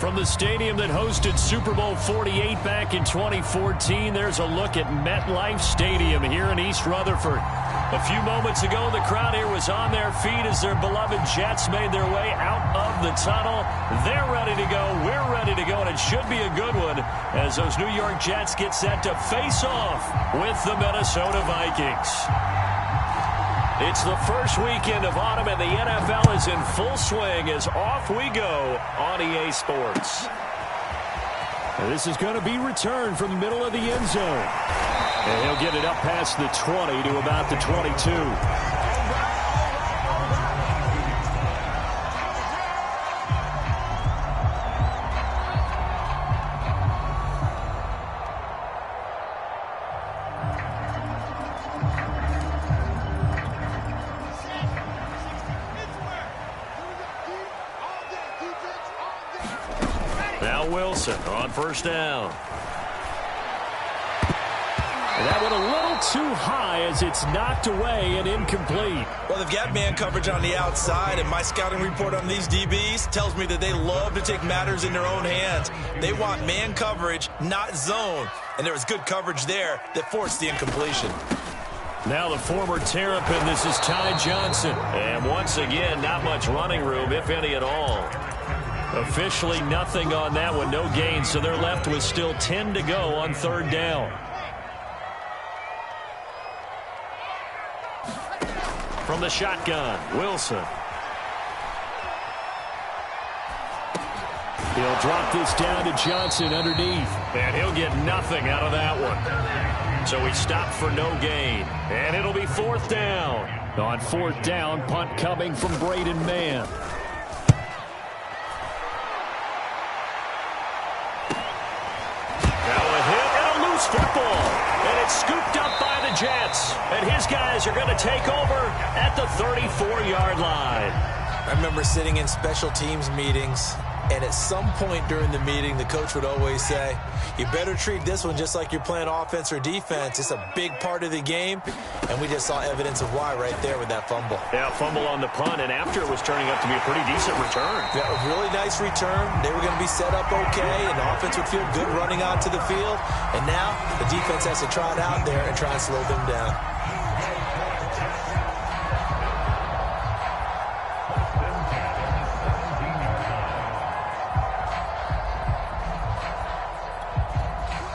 From the stadium that hosted Super Bowl 48 back in 2014, there's a look at MetLife Stadium here in East Rutherford. A few moments ago, the crowd here was on their feet as their beloved Jets made their way out of the tunnel. They're ready to go. We're ready to go, and it should be a good one as those New York Jets get set to face off with the Minnesota Vikings. It's the first weekend of autumn, and the NFL is in full swing as off we go on EA Sports. And this is going to be returned from the middle of the end zone. And he'll get it up past the 20 to about the 22. Now Wilson on first down. That one a little too high as it's knocked away and incomplete. Well, they've got man coverage on the outside, and my scouting report on these DBs tells me that they love to take matters in their own hands. They want man coverage, not zone. And there was good coverage there that forced the incompletion. Now the former Terrapin, this is Ty Johnson. And once again, not much running room, if any at all. Officially nothing on that one, no gain, so they're left with still 10 to go on third down. From the shotgun, Wilson. He'll drop this down to Johnson underneath. And he'll get nothing out of that one. So he stopped for no gain. And it'll be fourth down. On fourth down, punt coming from Braden Mann. Now a hit and a loose football. And it's scooped up by the Jets. And his guys are going to take over at the 34-yard line. I remember sitting in special teams meetings, and at some point during the meeting, the coach would always say, you better treat this one just like you're playing offense or defense. It's a big part of the game, and we just saw evidence of why right there with that fumble. Yeah, fumble on the punt, and after it was turning up to be a pretty decent return. Yeah, a really nice return. They were going to be set up okay, and the offense would feel good running onto the field. And now the defense has to trot out there and try and slow them down.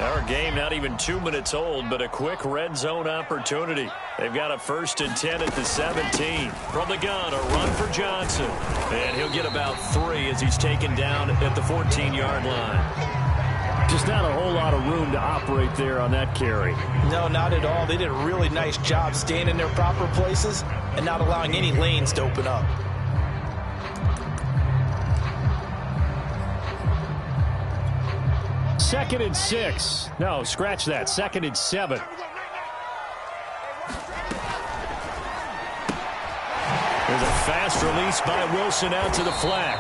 Our game not even 2 minutes old, but a quick red zone opportunity. They've got a 1st and 10 at the 17. From the gun, a run for Johnson. And he'll get about 3 as he's taken down at the 14-yard line. Just not a whole lot of room to operate there on that carry. No, not at all. They did a really nice job staying in their proper places and not allowing any lanes to open up. Second and 6. No, scratch that. 2nd and 7. There's a fast release by Wilson out to the flat.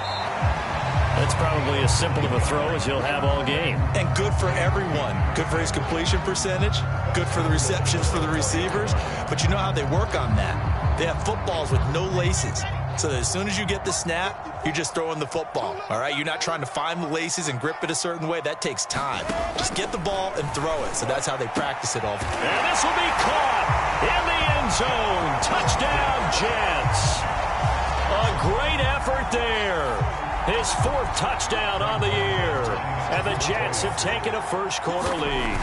That's probably as simple of a throw as he'll have all game. And good for everyone. Good for his completion percentage. Good for the receptions for the receivers. But you know how they work on that. They have footballs with no laces. So that as soon as you get the snap, you're just throwing the football. All right, you're not trying to find the laces and grip it a certain way. That takes time. Just get the ball and throw it. So that's how they practice it all. And this will be caught in the end zone. Touchdown, Jets. A great effort there. His 4th touchdown on the year. And the Jets have taken a first quarter lead.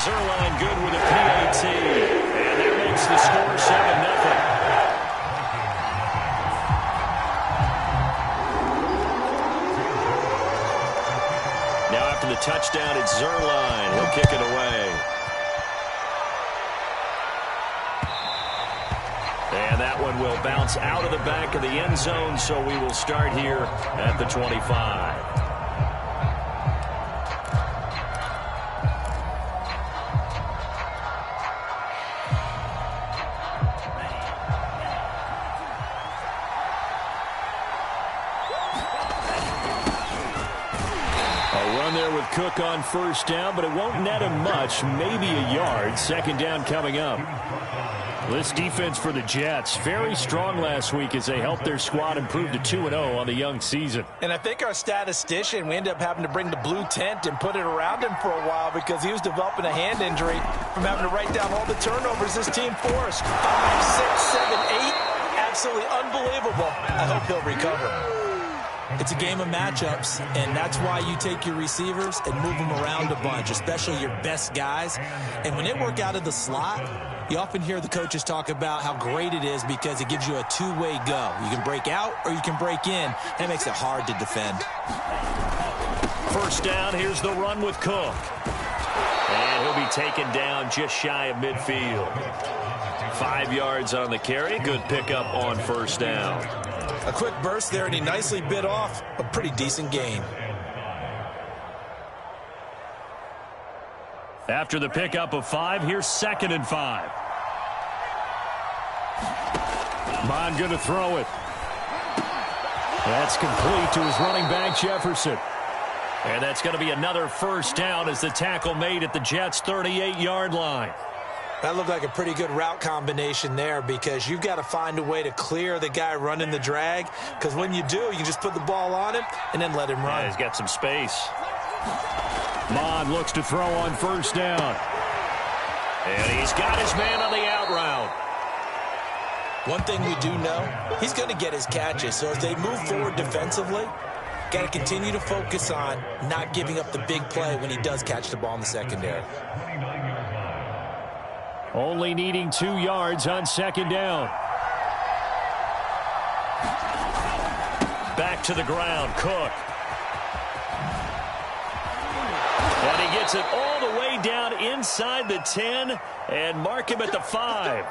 Zerline good with a PAT. And that makes the score 7-0. Now after the touchdown, it's Zerline. He'll kick it away. And that one will bounce out of the back of the end zone, so we will start here at the 25. Cook on first down, but it won't net him much, maybe a yard. Second down coming up. This defense for the Jets, very strong last week as they helped their squad improve to 2-0 on the young season. And I think our statistician, we ended up having to bring the blue tent and put it around him for a while because he was developing a hand injury from having to write down all the turnovers this team forced. 5, 6, 7, 8. Absolutely unbelievable. I hope he'll recover. It's a game of matchups, and that's why you take your receivers and move them around a bunch, especially your best guys. And when they work out of the slot, you often hear the coaches talk about how great it is because it gives you a two-way go. You can break out or you can break in. That makes it hard to defend. First down, here's the run with Cook. And he'll be taken down just shy of midfield. 5 yards on the carry. Good pickup on first down. A quick burst there, and he nicely bit off a pretty decent gain. After the pickup of 5, here's 2nd and 5. Bond going to throw it. That's complete to his running back, Jefferson. And that's going to be another first down as the tackle made at the Jets' 38-yard line. That looked like a pretty good route combination there because you've got to find a way to clear the guy running the drag, because when you do, you can just put the ball on him and then let him run. Yeah, he's got some space. Bond looks to throw on first down. And he's got his man on the out route. One thing we do know, he's going to get his catches. So as they move forward defensively, got to continue to focus on not giving up the big play when he does catch the ball in the secondary. Only needing 2 yards on 2nd down. Back to the ground, Cook. And he gets it all the way down inside the 10 and mark him at the 5.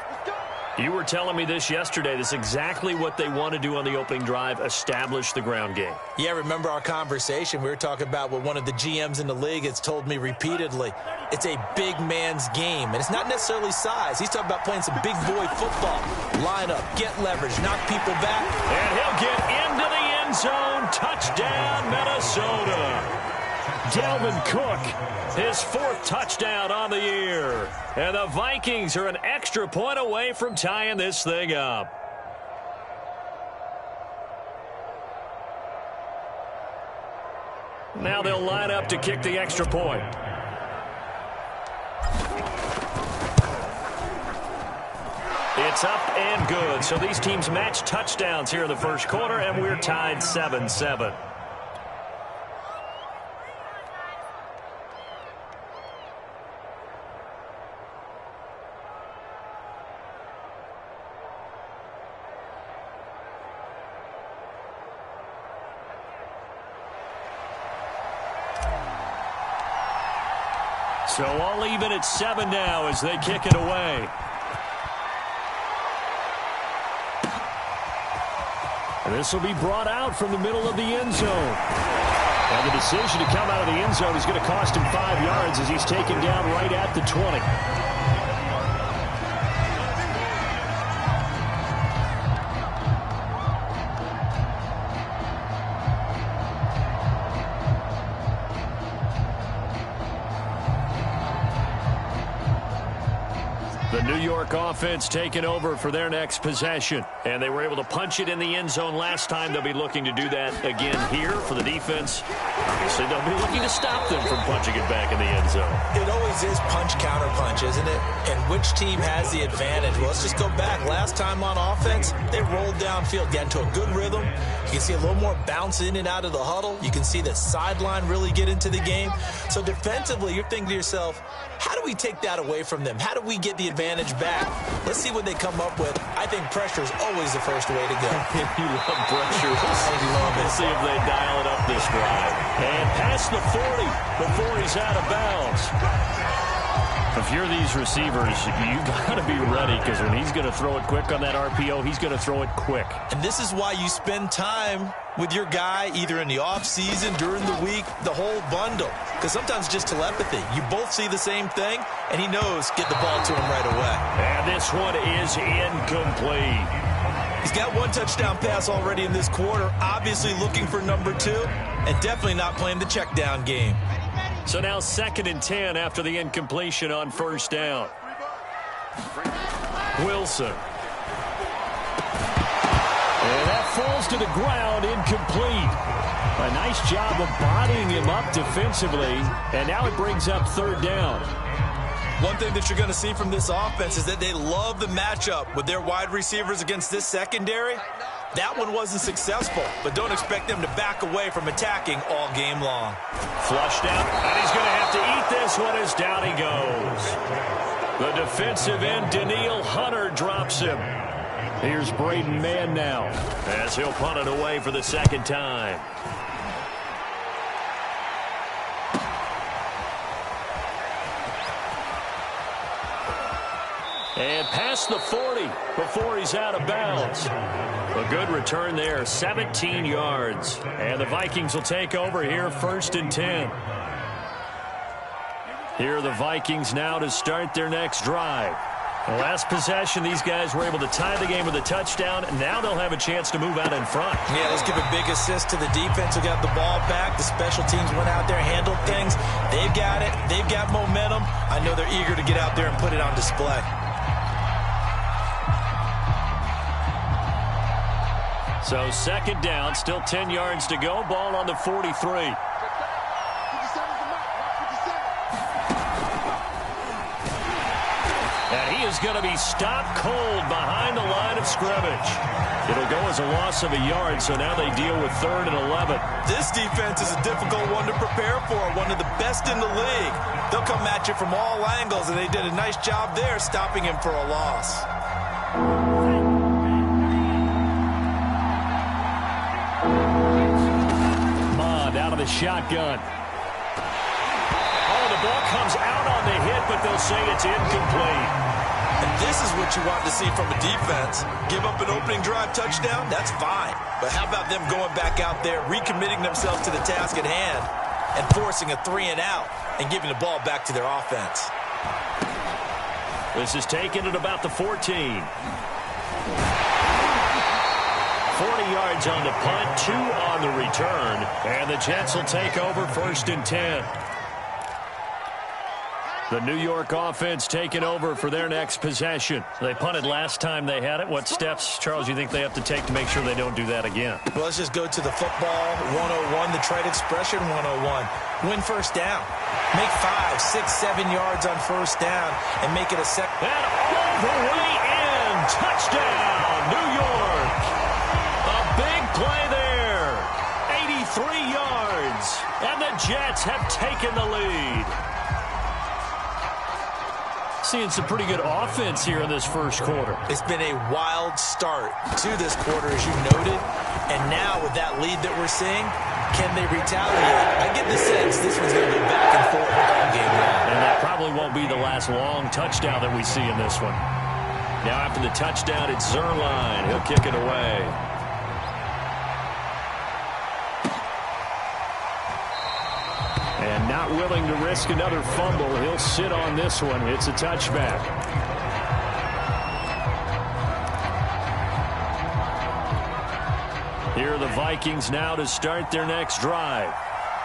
You were telling me this yesterday. This is exactly what they want to do on the opening drive, establish the ground game. Yeah, remember our conversation. We were talking about what one of the GMs in the league has told me repeatedly. It's a big man's game, and it's not necessarily size. He's talking about playing some big boy football. Line up, get leverage, knock people back. And he'll get into the end zone. Touchdown, Minnesota. Dalvin Cook, his 4th touchdown on the year. And the Vikings are an extra point away from tying this thing up. Now they'll line up to kick the extra point. It's up and good. So these teams match touchdowns here in the first quarter, and we're tied 7-7. So all even at 7 now as they kick it away. And this will be brought out from the middle of the end zone. And the decision to come out of the end zone is going to cost him 5 yards as he's taken down right at the 20. The New York offense taking over for their next possession. And they were able to punch it in the end zone last time. They'll be looking to do that again here for the defense. Obviously, they'll be looking to stop them from punching it back in the end zone. It always is punch, counter punch, isn't it? And which team has the advantage? Well, let's just go back. Last time on offense, they rolled downfield, got into a good rhythm. You can see a little more bounce in and out of the huddle. You can see the sideline really get into the game. So defensively, you're thinking to yourself, how do we take that away from them? How do we get the advantage back? Let's see what they come up with. I think pressure is always the first way to go. You love pressure. Let's see if they dial it up this drive. And past the 40 before he's out of bounds. If you're these receivers, you got to be ready because when he's going to throw it quick on that RPO, he's going to throw it quick. And this is why you spend time with your guy either in the offseason, during the week, the whole bundle. Because sometimes just telepathy. You both see the same thing, and he knows get the ball to him right away. And this one is incomplete. He's got 1 touchdown pass already in this quarter, obviously looking for number 2, and definitely not playing the check down game. So now 2nd and 10 after the incompletion on first down. Wilson. And that falls to the ground, incomplete. A nice job of bodying him up defensively, and now it brings up third down. One thing that you're going to see from this offense is that they love the matchup with their wide receivers against this secondary. That one wasn't successful, but don't expect them to back away from attacking all game long. Flushed out, and he's going to have to eat this one as down he goes. The defensive end, Daniil Hunter, drops him. Here's Braden Mann now, as he'll punt it away for the second time. And past the 40 before he's out of bounds. A good return there, 17 yards. And the Vikings will take over here, 1st and 10. Here are the Vikings now to start their next drive. The last possession, these guys were able to tie the game with a touchdown, and now they'll have a chance to move out in front. Yeah, let's give a big assist to the defense who got the ball back. The special teams went out there, handled things. They've got it. They've got momentum. I know they're eager to get out there and put it on display. So 2nd down, still 10 yards to go. Ball on the 43. And he is going to be stopped cold behind the line of scrimmage. It'll go as a loss of a yard, so now they deal with 3rd and 11. This defense is a difficult one to prepare for, one of the best in the league. They'll come at you from all angles, and they did a nice job there stopping him for a loss. Out of the shotgun. Oh, the ball comes out on the hit, but they'll say it's incomplete. And this is what you want to see from a defense. Give up an opening drive touchdown, that's fine. But how about them going back out there, recommitting themselves to the task at hand, and forcing a 3-and-out and giving the ball back to their offense. This is taken at about the 14. 40 yards on the punt, 2 on the return, and the Jets will take over 1st and 10. The New York offense taking over for their next possession. They punted last time they had it. What steps, Charles, you think they have to take to make sure they don't do that again? Well, let's just go to the football 101, the trade expression 101. Win 1st down. Make 5, 6, 7 yards on 1st down and make it a second. And all the way in. Touchdown, New York. Big play there. 83 yards. And the Jets have taken the lead. Seeing some pretty good offense here in this first quarter. It's been a wild start to this quarter, as you noted. And now with that lead that we're seeing, can they retaliate? I get the sense this one's going to go back and forth all game long. And that probably won't be the last long touchdown that we see in this one. Now after the touchdown, it's Zerline. He'll kick it away. And not willing to risk another fumble. He'll sit on this one. It's a touchback. Here are the Vikings now to start their next drive.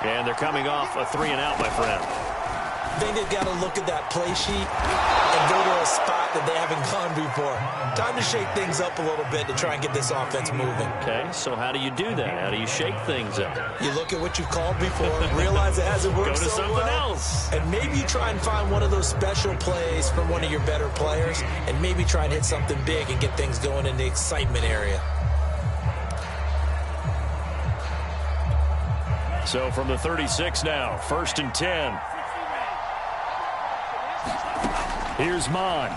And they're coming off a 3-and-out, my friend. I think they've got to look at that play sheet and go to a spot that they haven't gone before. Time to shake things up a little bit to try and get this offense moving. Okay, so how do you do that? How do you shake things up? You look at what you've called before, realize it hasn't worked so well. Go to something else. And maybe you try and find one of those special plays from one of your better players, and maybe try and hit something big and get things going in the excitement area. So from the 36 now, 1st and 10. Here's Mond.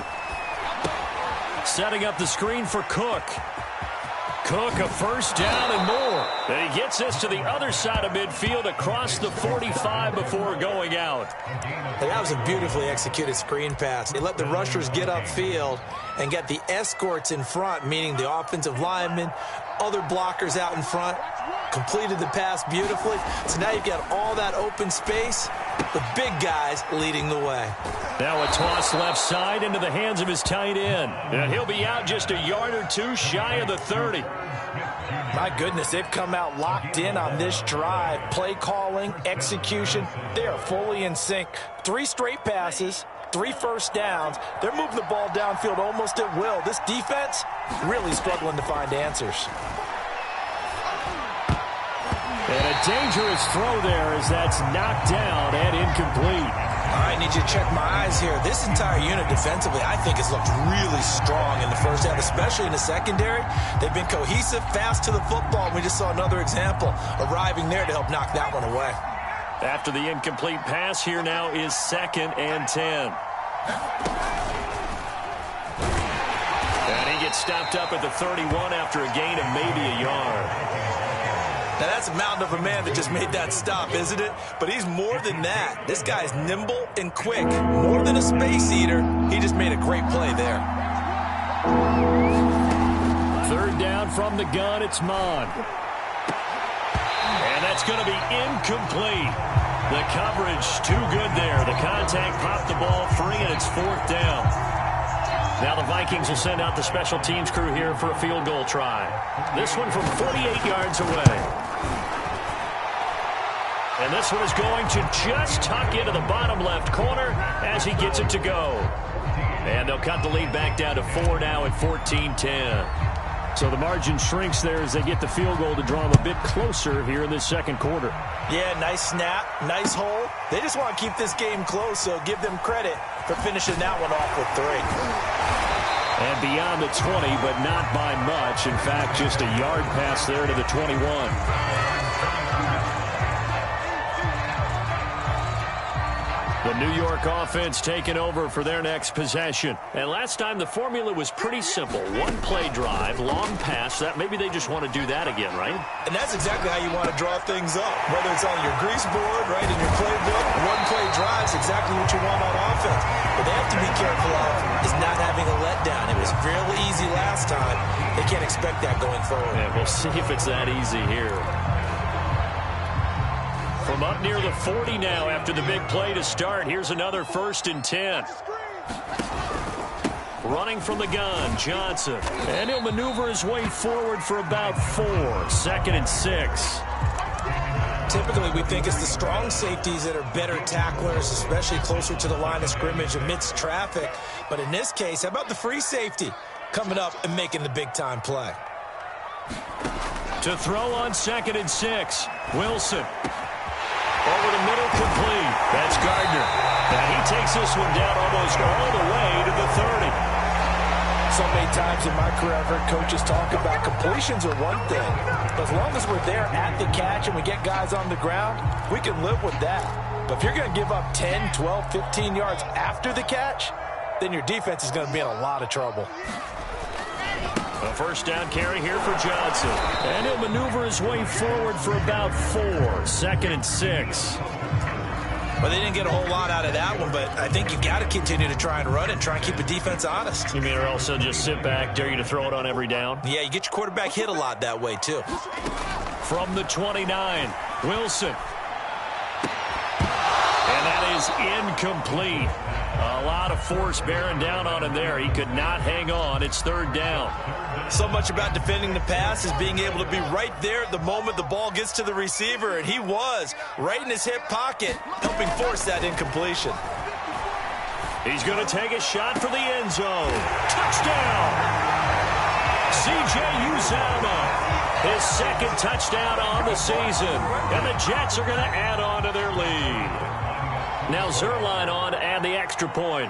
Setting up the screen for Cook. Cook, a 1st down and more. And he gets this to the other side of midfield across the 45 before going out. And that was a beautifully executed screen pass. They let the rushers get upfield and get the escorts in front, meaning the offensive linemen, other blockers out in front. Completed the pass beautifully. So now you've got all that open space. The big guys leading the way. Now a toss left side into the hands of his tight end. And he'll be out just a yard or two shy of the 30. My goodness, they've come out locked in on this drive. Play calling, execution, they are fully in sync. 3 straight passes, 3 first downs. They're moving the ball downfield almost at will. This defense really struggling to find answers. And a dangerous throw there as that's knocked down and incomplete. All right, need you to check my eyes here. This entire unit defensively, I think, has looked really strong in the first half, especially in the secondary. They've been cohesive, fast to the football. We just saw another example arriving there to help knock that one away. After the incomplete pass, here now is 2nd and 10. And he gets stopped up at the 31 after a gain of maybe a yard. Now, that's a mountain of a man that just made that stop, isn't it? But he's more than that. This guy's nimble and quick. More than a space eater. He just made a great play there. 3rd down from the gun. It's Mon. And that's going to be incomplete. The coverage too good there. The contact popped the ball free, and it's 4th down. Now the Vikings will send out the special teams crew here for a field goal try. This one from 48 yards away. And this one is going to just tuck into the bottom left corner as he gets it to go. And they'll cut the lead back down to 4 now at 14-10. So the margin shrinks there as they get the field goal to draw them a bit closer here in this 2nd quarter. Yeah, nice snap, nice hole. They just want to keep this game close, so give them credit for finishing that one off with 3. And beyond the 20, but not by much. In fact, just a yard pass there to the 21. The New York offense taking over for their next possession. And last time the formula was pretty simple. 1-play drive, long pass. That maybe they just want to do that again, right? And that's exactly how you want to draw things up. Whether it's on your grease board, right, in your playbook, 1-play drive is exactly what you want on offense. What they have to be careful of is not having a letdown. It was really easy last time. They can't expect that going forward. Yeah, we'll see if it's that easy here. From up near the 40 now after the big play to start. Here's another 1st and 10. Running from the gun, Johnson. And he'll maneuver his way forward for about 4. 2nd and 6. Typically, we think it's the strong safeties that are better tacklers, especially closer to the line of scrimmage amidst traffic. But in this case, how about the free safety coming up and making the big-time play? To throw on 2nd and 6. Wilson. Over the middle, complete. That's Gardner. And he takes this one down almost all the way to the 30. So many times in my career, I've heard coaches talk about completions are one thing. But as long as we're there at the catch and we get guys on the ground, we can live with that. But if you're going to give up 10, 12, 15 yards after the catch, then your defense is going to be in a lot of trouble. A 1st down carry here for Johnson. And he'll maneuver his way forward for about 4. 2nd and 6. Well, they didn't get a whole lot out of that one, but I think you've got to continue to try and run it, try and keep the defense honest. You mean or else they'll just sit back, dare you to throw it on every down? Yeah, you get your quarterback hit a lot that way, too. From the 29, Wilson. And that is incomplete. A lot of force bearing down on him there. He could not hang on. It's 3rd down. So much about defending the pass is being able to be right there at the moment the ball gets to the receiver, and he was right in his hip pocket, helping force that incompletion. He's going to take a shot for the end zone. Touchdown! C.J. Uzomah. His 2nd touchdown on the season. And the Jets are going to add on to their lead. Now Zerline on to add the extra point.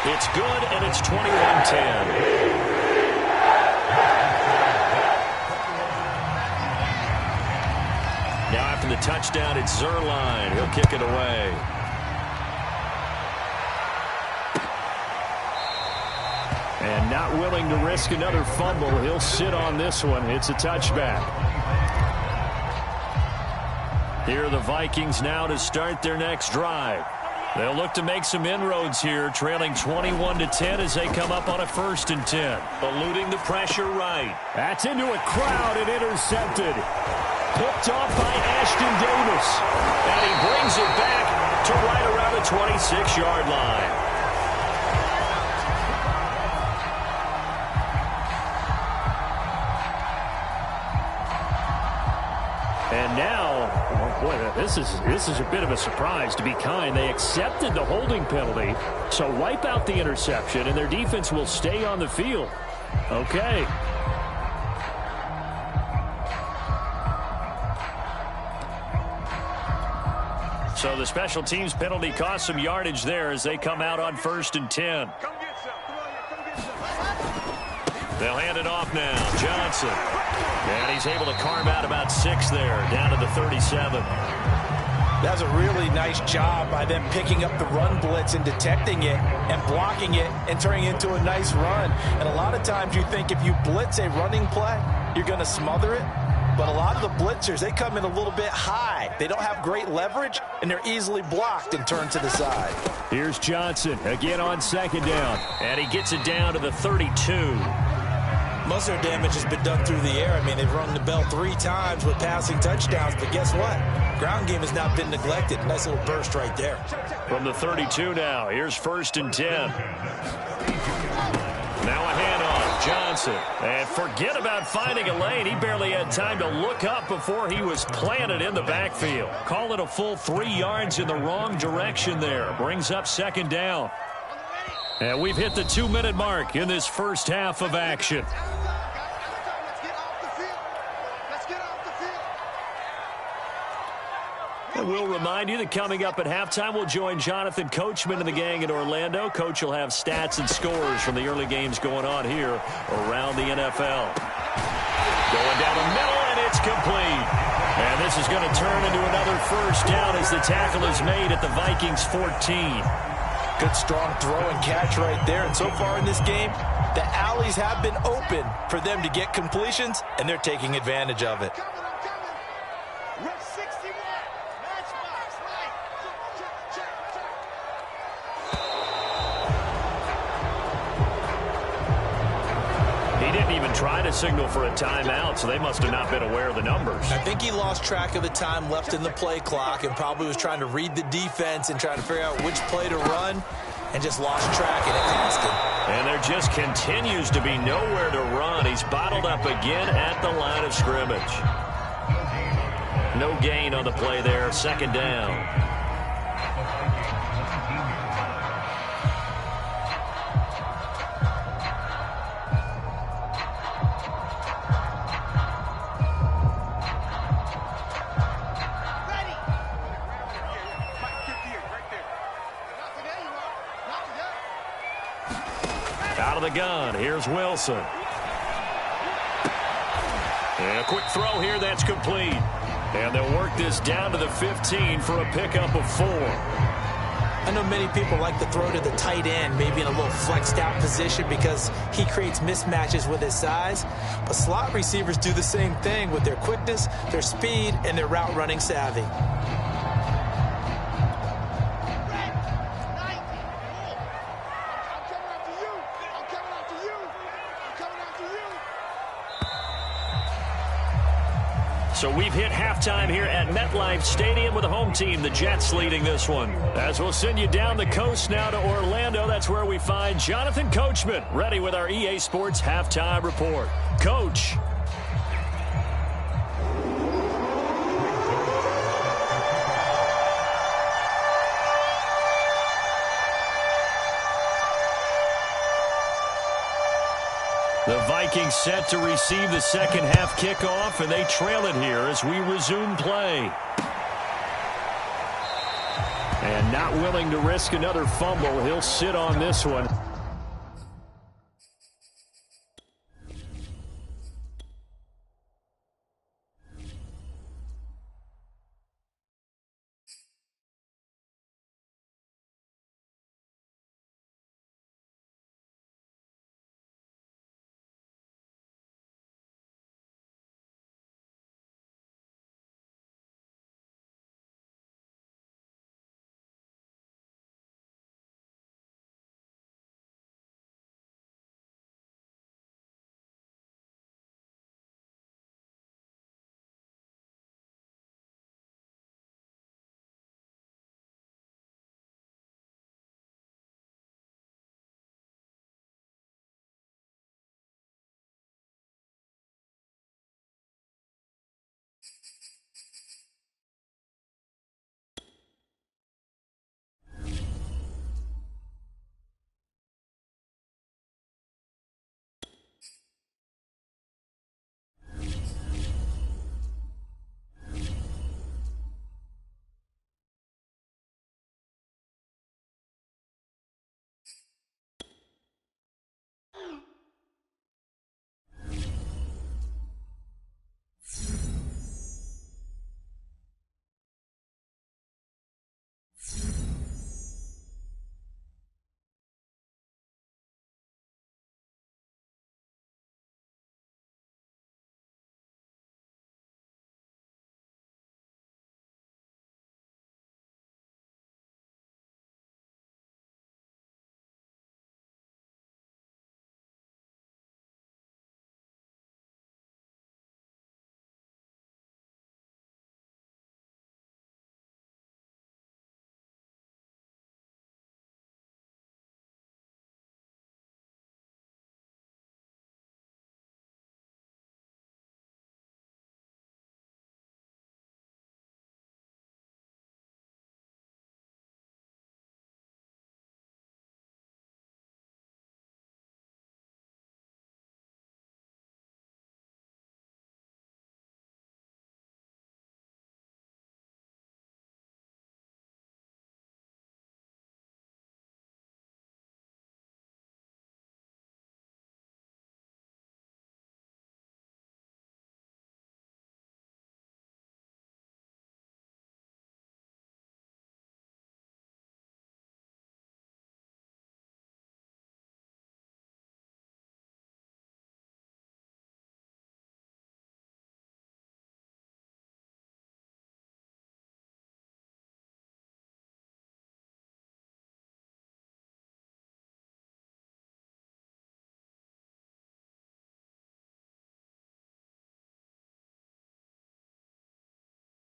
It's good, and it's 21-10. Now after the touchdown, it's Zerline. He'll kick it away. And not willing to risk another fumble, he'll sit on this one. It's a touchback. Here are the Vikings now to start their next drive. They'll look to make some inroads here, trailing 21-10 as they come up on a 1st and 10. Eluding the pressure right. That's into a crowd and intercepted. Picked off by Ashton Davis. And he brings it back to right around the 26-yard line. And now, boy, This is a bit of a surprise, to be kind. They accepted the holding penalty, so wipe out the interception, and their defense will stay on the field. Okay. So the special teams penalty cost some yardage there as they come out on 1st and 10. They'll hand it off now. Johnson. And he's able to carve out about 6 there, down to the 37. That's a really nice job by them picking up the run blitz and detecting it and blocking it and turning it into a nice run. And a lot of times you think if you blitz a running play, you're going to smother it. But a lot of the blitzers, they come in a little bit high. They don't have great leverage, and they're easily blocked and turned to the side. Here's Johnson again on 2nd down. And he gets it down to the 32. Most of their damage has been done through the air. I mean, they've rung the bell 3 times with passing touchdowns, but guess what? Ground game has not been neglected. Nice little burst right there. From the 32 now, here's 1st and 10. Now a handoff, Johnson. And forget about finding a lane. He barely had time to look up before he was planted in the backfield. Call it a full 3 yards in the wrong direction there. Brings up 2nd down. And we've hit the 2-minute mark in this first half of action. And we'll remind you that coming up at halftime, we'll join Jonathan Coachman and the gang in Orlando. Coach will have stats and scores from the early games going on here around the NFL. Going down the middle, and it's complete. And this is going to turn into another 1st down as the tackle is made at the Vikings 14. Good strong throw and catch right there. And so far in this game, the alleys have been open for them to get completions, and they're taking advantage of it. He didn't even try to signal for a timeout, so they must have not been aware of the numbers. I think he lost track of the time left in the play clock and probably was trying to read the defense and trying to figure out which play to run and just lost track, and it cost him. And there just continues to be nowhere to run. He's bottled up again at the line of scrimmage. No gain on the play there, 2nd down. Out of the gun, here's Wilson. And a quick throw here, that's complete. And they'll work this down to the 15 for a pickup of 4. I know many people like to throw to the tight end, maybe in a little flexed out position because he creates mismatches with his size. But slot receivers do the same thing with their quickness, their speed, and their route running savvy. So we've hit halftime here at MetLife Stadium with the home team, the Jets, leading this one. As we'll send you down the coast now to Orlando, that's where we find Jonathan Coachman, ready with our EA Sports halftime report. Coach. The Vikings set to receive the second half kickoff, and they trail it here as we resume play. And not willing to risk another fumble, he'll sit on this one.